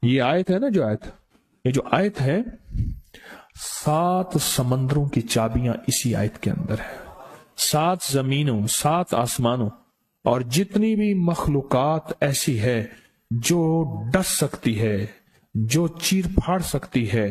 یہ آیت ہے نا، جو آیت، یہ جو آیت ہے 7 سمندروں کی چابیاں اسی آیت کے اندر ہے. 7 زمینوں، 7 آسمانوں اور جتنی بھی مخلوقات ایسی ہے جو ڈس سکتی ہے، جو چیر پھاڑ سکتی ہے،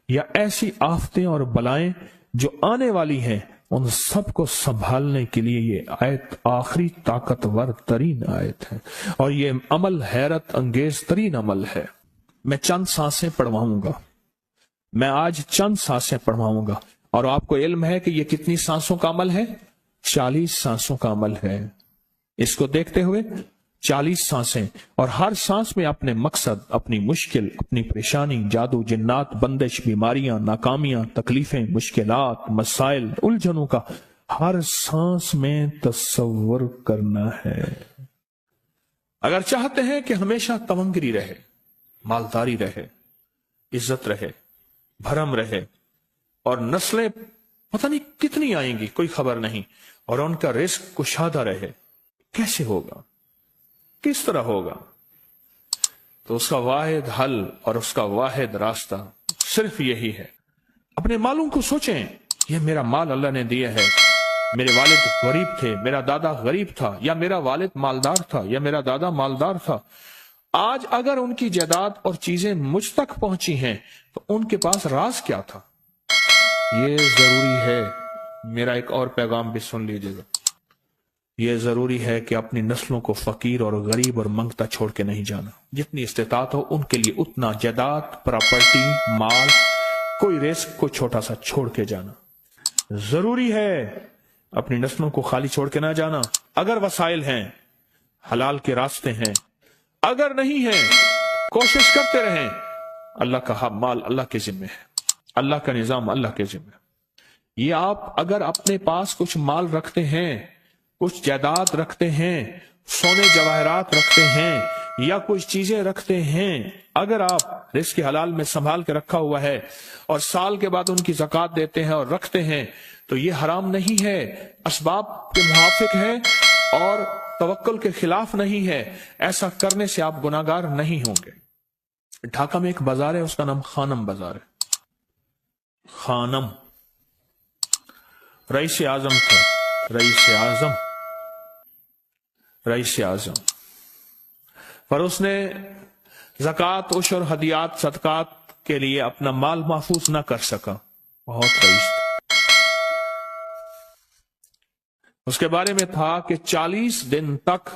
یا ایسی آفتیں اور بلائیں جو آنے والی ہیں، ان سب کو سنبھالنے کے لیے یہ آیت آخری طاقتور ترین آیت ہے. اور یہ عمل حیرت انگیز ترین عمل ہے. میں چند سانسیں پڑھواؤں گا، میں آج چند سانسیں پڑھواؤں گا، اور آپ کو علم ہے کہ یہ کتنی سانسوں کا عمل ہے؟ 40 سانسوں کا عمل ہے. اس کو دیکھتے ہوئے 40 سانسیں، اور ہر سانس میں اپنے مقصد، اپنی مشکل، اپنی پریشانی، جادو، جنات، بندش، بیماریاں، ناکامیاں، تکلیفیں، مشکلات، مسائل، الجھنوں کا ہر سانس میں تصور کرنا ہے. اگر چاہتے ہیں کہ ہمیشہ تمنگری رہے، مالداری رہے، عزت رہے، بھرم رہے، اور نسلیں پتہ نہیں کتنی آئیں گی کوئی خبر نہیں، اور ان کا رزق کشادہ رہے، کیسے ہوگا؟ کس طرح ہوگا؟ تو اس کا واحد حل اور اس کا واحد راستہ صرف یہی ہے. اپنے مالوں کو سوچیں، یہ میرا مال اللہ نے دیا ہے. میرے والد غریب تھے، میرا دادا غریب تھا، یا میرا والد مالدار تھا، یا میرا دادا مالدار تھا. آج اگر ان کی جائیداد اور چیزیں مجھ تک پہنچی ہیں تو ان کے پاس راز کیا تھا؟ یہ ضروری ہے. میرا ایک اور پیغام بھی سن لیجیے گا. یہ ضروری ہے کہ اپنی نسلوں کو فقیر اور غریب اور منگتا چھوڑ کے نہیں جانا. جتنی استطاعت ہو ان کے لیے اتنا جائیداد، پراپرٹی، مال، کوئی رزق کو چھوٹا سا چھوڑ کے جانا ضروری ہے. اپنی نسلوں کو خالی چھوڑ کے نہ جانا. اگر وسائل ہیں، حلال کے راستے ہیں، اگر نہیں ہیں کوشش کرتے رہیں. اللہ کا مال اللہ کے ذمہ ہے، اللہ کا نظام اللہ کے ذمہ ہے. یہ آپ اگر اپنے پاس کچھ مال رکھتے ہیں، کچھ جائیداد رکھتے ہیں، سونے جواہرات رکھتے ہیں، یا کچھ چیزیں رکھتے ہیں، اگر آپ رزق حلال میں سنبھال کے رکھا ہوا ہے اور سال کے بعد ان کی زکوٰۃ دیتے ہیں اور رکھتے ہیں، تو یہ حرام نہیں ہے، اسباب کے موافق ہے اور توکل کے خلاف نہیں ہے. ایسا کرنے سے آپ گناہگار نہیں ہوں گے. ڈھاکہ میں ایک بازار ہے، اس کا نام خانم بازار ہے. خانم رئیس اعظم تھا، رئیس اعظم، پر اس نے زکوٰۃ، عشر، ہدیات، صدقات کے لیے اپنا مال محفوظ نہ کر سکا. بہت رئیس تھا. اس کے بارے میں تھا کہ 40 دن تک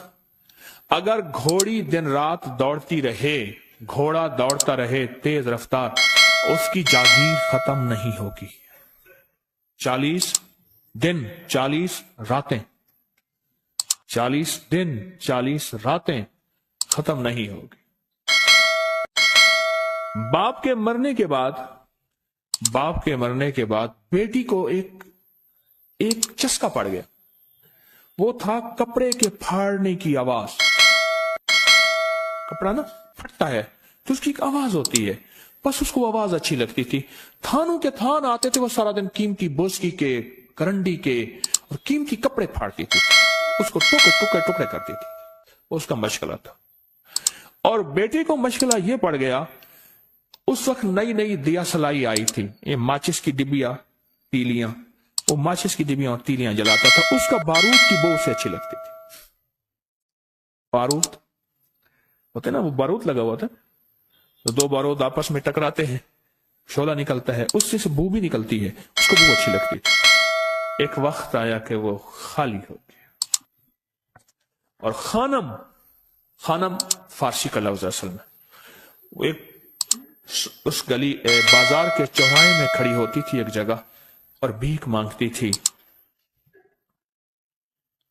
اگر گھوڑی دن رات دوڑتی رہے، گھوڑا دوڑتا رہے تیز رفتار، اس کی جاگیر ختم نہیں ہوگی. 40 دن 40 راتیں، 40 دن 40 راتیں ختم نہیں ہوگی. باپ کے مرنے کے بعد بیٹی کو ایک چسکا پڑ گیا. وہ تھا کپڑے کے پھاڑنے کی آواز. کپڑا نا پھٹتا ہے تو اس کی ایک آواز ہوتی ہے، بس اس کو آواز اچھی لگتی تھی. تھانوں کے تھان آتے تھے، وہ سارا دن قیمتی بوسکی کے، کرنڈی کے اور قیمتی کپڑے پھاڑتی تھی، اس کو ٹکڑے کرتی تھی. اس کا مشغلہ تھا. اور بیٹے کو مشغلہ یہ پڑ گیا، اس وقت نئی دیا سلائی آئی تھی، یہ ماچس کی ڈبیاں، تیلیاں، وہ ماچس کی ڈبیاں اور تیلیاں جلاتا تھا. اس کا بارود کی بو سے اچھی لگتی تھی. بارود ہوتے نا، وہ بارود لگا ہوا تھا، تو 2 بارود آپس میں ٹکراتے ہیں، شعلہ نکلتا ہے، اس سے بو بھی نکلتی ہے، اس کو بو اچھی لگتی تھی. ایک وقت آیا کہ وہ خالی ہو گیا. اور خانم فارسی کا لفظ اصل میں، وہ ایک اس گلی بازار کے چوراہے میں کھڑی ہوتی تھی ایک جگہ اور بھیک مانگتی تھی،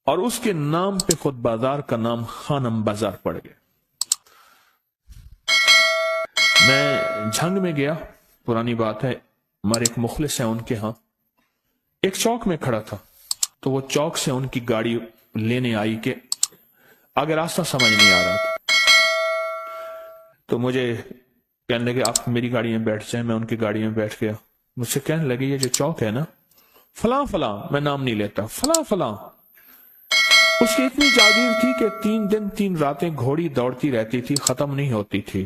اور اس کے نام پہ خود بازار کا نام خانم بازار پڑ گیا. میں جھنگ میں گیا، پرانی بات ہے، ہمارے ایک مخلص ہیں ان کے ہاں، ایک چوک میں کھڑا تھا. تو وہ چوک سے ان کی گاڑی لینے آئی کہ آگے راستہ سمجھ نہیں آ رہا تھا. تو مجھے کہنے لگے آپ میری گاڑی میں بیٹھ جائیں. میں ان کی گاڑی میں بیٹھ گیا. مجھ سے کہنے لگے یہ جو چوک ہے نا، فلاں، میں نام نہیں لیتا، فلاں. اس کی اتنی جاگیر تھی کہ 3 دن 3 راتیں گھوڑی دوڑتی رہتی تھی، ختم نہیں ہوتی تھی.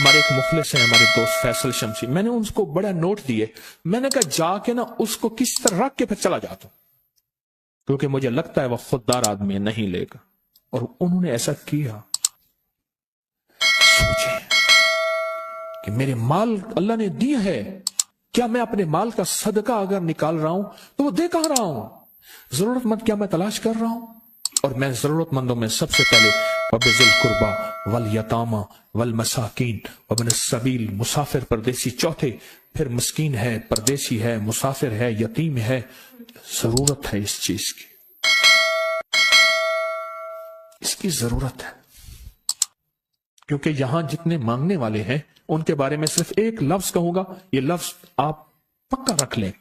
ہمارے ایک مخلص ہیں ہمارے دوست فیصل شمسی، میں نے ان کو بڑا نوٹ دیے، میں نے کہا جا کے نا اس کو کس طرح رکھ کے پھر چلا جاتا ہوں، کیونکہ مجھے لگتا ہے وہ خوددار آدمی ہے، نہیں لے گا، اور انہوں نے ایسا کیا۔ سوچیں کہ میرے مال اللہ نے دیا ہے، کیا میں اپنے مال کا صدقہ اگر نکال رہا ہوں تو وہ دے کہاں رہا ہوں؟ ضرورت مند کیا میں تلاش کر رہا ہوں؟ اور میں ضرورت مندوں میں سب سے پہلے وَبِذِي الْقُرْبَى وَالْيَتَامَى وَالْمَسَاكِينِ وَابْنِ السَّبِيلِ، مسافر پردیسی چوتھے، پھر مسکین ہے، پردیسی ہے، مسافر ہے، یتیم ہے، ضرورت ہے اس چیز کی، اس کی ضرورت ہے، کیونکہ یہاں جتنے مانگنے والے ہیں ان کے بارے میں صرف ایک لفظ کہوں گا، یہ لفظ آپ پکا رکھ لیں،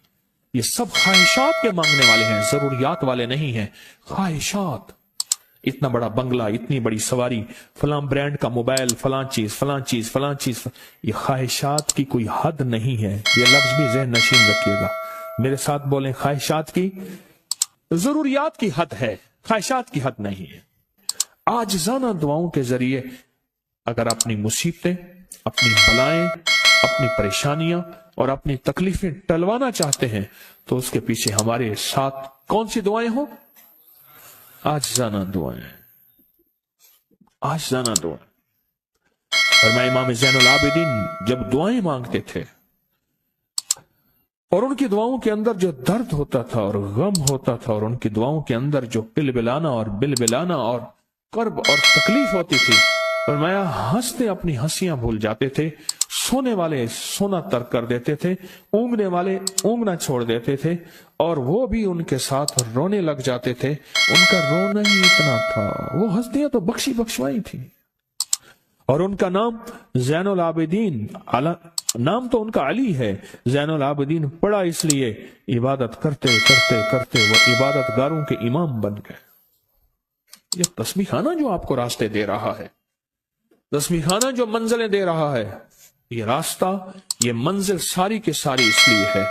یہ سب خواہشات کے مانگنے والے ہیں، ضروریات والے نہیں ہیں، خواہشات۔ اتنا بڑا بنگلہ، اتنی بڑی سواری، فلاں برانڈ کا موبائل، فلاں چیز فلاں چیز فلاں چیز، یہ خواہشات کی کوئی حد نہیں ہے، یہ لفظ بھی ذہن نشین رکھیے گا، میرے ساتھ بولیں، خواہشات کی، ضروریات کی حد ہے، خواہشات کی حد نہیں ہے۔ عاجزانہ دعاؤں کے ذریعے اگر اپنی مصیبتیں، اپنی بلائیں، اپنی پریشانیاں اور اپنی تکلیفیں ٹلوانا چاہتے ہیں تو اس کے پیچھے ہمارے ساتھ کون سی دعائیں ہوں؟ عاجزانہ دعائیں، عاجزانہ دعائیں۔ فرمایا امام زین العابدین جب دعائیں مانگتے تھے اور ان کی دعاؤں کے اندر جو درد ہوتا تھا اور غم ہوتا تھا، اور ان کی دعاؤں کے اندر جو پلبلانا اور بلبلانا اور کرب اور تکلیف ہوتی تھی، فرمایا ہنستے اپنی ہنسیاں بھول جاتے تھے، سونے والے سونا ترک کر دیتے تھے، اونگنے والے اونگنا چھوڑ دیتے تھے، اور وہ بھی ان کے ساتھ رونے لگ جاتے تھے، ان کا رونا ہی اتنا تھا، وہ ہنسیاں تو بخشی بخشوائی تھی، اور ان کا نام زین العابدین، نام تو ان کا علی ہے، زین العابدین پڑا اس لیے عبادت کرتے کرتے کرتے وہ عبادت گاروں کے امام بن گئے۔ یہ تسبیح خانہ جو آپ کو راستے دے رہا ہے، تسبیح خانہ جو منزلیں دے رہا ہے، یہ راستہ، یہ منزل ساری کے ساری اس لیے ہے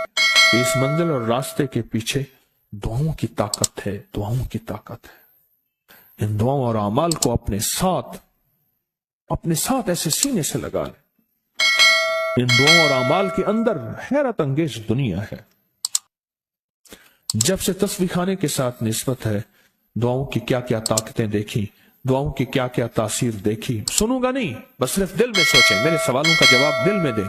کہ اس منزل اور راستے کے پیچھے دعاؤں کی طاقت ہے، دعاؤں کی طاقت ہے۔ ان دعاؤں اور اعمال کو اپنے ساتھ ایسے سینے سے لگا لیں۔ ان دعاؤں اور اعمال کے اندر حیرت انگیز دنیا ہے۔ جب سے تسبیح خانے کے ساتھ نسبت ہے، دعاؤں کی کیا کیا طاقتیں دیکھی، دعاؤں کی کیا کیا تاثیر دیکھی، سنوں گا نہیں، بس صرف دل میں سوچیں، میرے سوالوں کا جواب دل میں دیں۔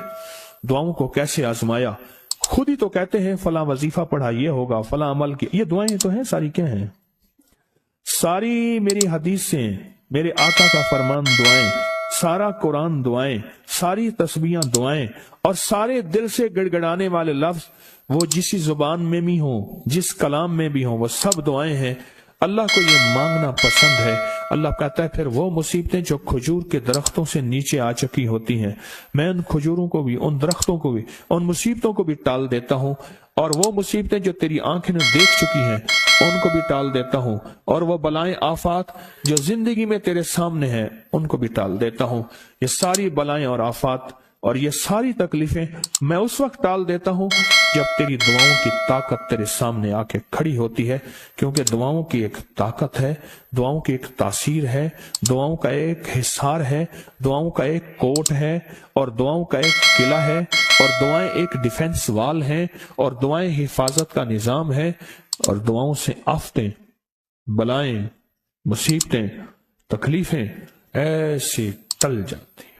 دعاؤں کو کیسے آزمایا، خود ہی تو کہتے ہیں فلاں وظیفہ پڑھا یہ ہوگا، فلاں عمل کی، یہ دعائیں تو ہیں، ساری کیا ہیں؟ ساری میری حدیثیں، میرے آقا کا فرمان دعائیں، سارا قرآن دعائیں، ساری تسبیحاں دعائیں، اور سارے دل سے گڑگڑانے والے لفظ وہ جس زبان میں بھی ہوں، جس کلام میں بھی ہوں، وہ سب دعائیں ہیں۔ اللہ کو یہ مانگنا پسند ہے۔ اللہ کہتا ہے پھر وہ مصیبتیں جو کھجور کے درختوں سے نیچے آ چکی ہوتی ہیں، میں ان کھجوروں کو بھی، ان درختوں کو بھی، ان مصیبتوں کو بھی ٹال دیتا ہوں، اور وہ مصیبتیں جو تیری آنکھیں نے دیکھ چکی ہیں ان کو بھی ٹال دیتا ہوں، اور وہ بلائیں آفات جو زندگی میں تیرے سامنے ہیں ان کو بھی ٹال دیتا ہوں۔ یہ ساری بلائیں اور آفات اور یہ ساری تکلیفیں میں اس وقت ٹال دیتا ہوں جب تیری دعاؤں کی طاقت تیرے سامنے آ کے کھڑی ہوتی ہے، کیونکہ دعاؤں کی ایک طاقت ہے، دعاؤں کی ایک تاثیر ہے، دعاؤں کا ایک حصار ہے، دعاؤں کا ایک کوٹ ہے، اور دعاؤں کا ایک قلعہ ہے، اور دعائیں ایک ڈیفنس وال ہیں، اور دعائیں حفاظت کا نظام ہے، اور دعاؤں سے آفتیں، بلائیں، مصیبتیں، تکلیفیں ایسی ٹل جاتی ہیں۔